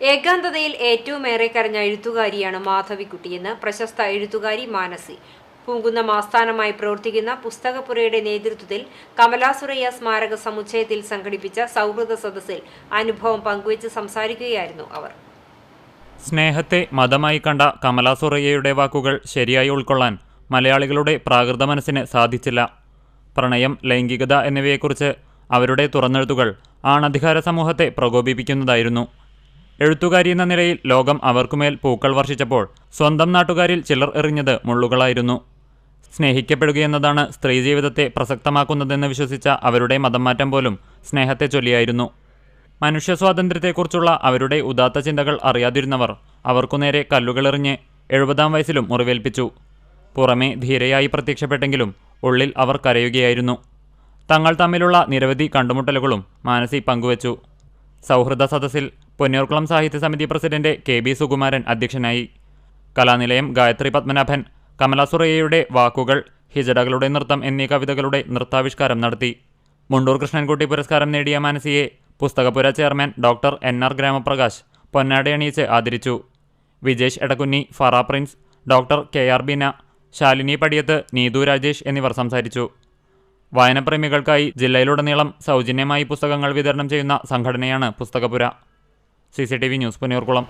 ഏകാന്തതയിൽ ഏറ്റവുമേറെ കരഞ്ഞ എഴുത്തുകാരിയാണ് മാധവിക്കുട്ടിയെന്ന് പ്രശസ്ത എഴുത്തുകാരി മാനസി. പൂങ്കുന്നം ആസ്ഥാനമായി പ്രവർത്തിക്കുന്ന പുസ്തകപ്പുരയുടെ നേതൃത്വത്തിൽ കമലാ സുരയ്യ സ്മാരക സമുച്ചയത്തിൽ സംഘടിപ്പിച്ച സൗഹൃദ സദസ്സിൽ അനുഭവം പങ്കുവച്ച് സംസാരിക്കുകയായിരുന്നു അവർ. സ്നേഹത്തെ മതമായി കണ്ട കമലാ സുരയ്യയുടെ വാക്കുകൾ ശരിയായി ഉൾക്കൊള്ളാൻ മലയാളികളുടെ പ്രാകൃത മനസ്സിന് സാധിച്ചില്ല. പ്രണയം, ലൈംഗികത എന്നിവയെക്കുറിച്ച് അവരുടെ തുറന്നെഴുത്തുകൾ ആണധികാര സമൂഹത്തെ പ്രകോപിപ്പിക്കുന്നതായിരുന്നു. എഴുത്തുകാരി എന്ന നിലയിൽ ലോകം അവർക്കുമേൽ പൂക്കൾ വർഷിച്ചപ്പോൾ സ്വന്തം നാട്ടുകാരിൽ ചിലർ എറിഞ്ഞത് മുള്ളുകളായിരുന്നു. സ്നേഹിക്കപ്പെടുകയെന്നതാണ് സ്ത്രീ ജീവിതത്തെ പ്രസക്തമാക്കുന്നതെന്ന് വിശ്വസിച്ച അവരുടെ മതം മാറ്റം പോലും സ്നേഹത്തെ ചൊല്ലിയായിരുന്നു. മനുഷ്യ സ്വാതന്ത്ര്യത്തെക്കുറിച്ചുള്ള അവരുടെ ഉദാത്ത ചിന്തകൾ അറിയാതിരുന്നവർ അവർക്കുനേരെ കല്ലുകളെറിഞ്ഞ് 70-ാം വയസ്സിലും മുറിവേൽപ്പിച്ചു. പുറമേ ധീരയായി പ്രത്യക്ഷപ്പെട്ടെങ്കിലും ഉള്ളിൽ അവർ കരയുകയായിരുന്നു. തങ്ങൾ തമ്മിലുള്ള നിരവധി കണ്ടുമുട്ടലുകളും മാനസി പങ്കുവച്ചു. സൗഹൃദ സദസ്സിൽ പൊന്നിയൂർക്കുളം സാഹിത്യ സമിതി പ്രസിഡന്റ് KB സുകുമാരൻ അധ്യക്ഷനായി. കലാനിലയം ഗായത്രി പത്മനാഭൻ കമലാ സുരയ്യയുടെ വാക്കുകൾ, ഹിജടകളുടെ നൃത്തം എന്നീ കവിതകളുടെ നൃത്താവിഷ്കാരം നടത്തി. മുണ്ടൂർ കൃഷ്ണൻകുട്ടി പുരസ്കാരം നേടിയ മാനസിയെ പുസ്തകപ്പുര ചെയർമാൻ ഡോക്ടർ NR ഗ്രാമപ്രകാശ് പൊന്നാടയണിയിച്ച് ആദരിച്ചു. വിജേഷ് എടക്കുന്നി, ഫറ പ്രിൻസ്, ഡോക്ടർ KR ബീന, ശാലിനി പടിയത്ത്, നീതു രാജേഷ് എന്നിവർ സംസാരിച്ചു. വായനപ്രേമികൾക്കായി ജില്ലയിലുടനീളം സൗജന്യമായി പുസ്തകങ്ങൾ വിതരണം ചെയ്യുന്ന സംഘടനയാണ് പുസ്തകപ്പുര. CCTV news, Ponniyoorkulam.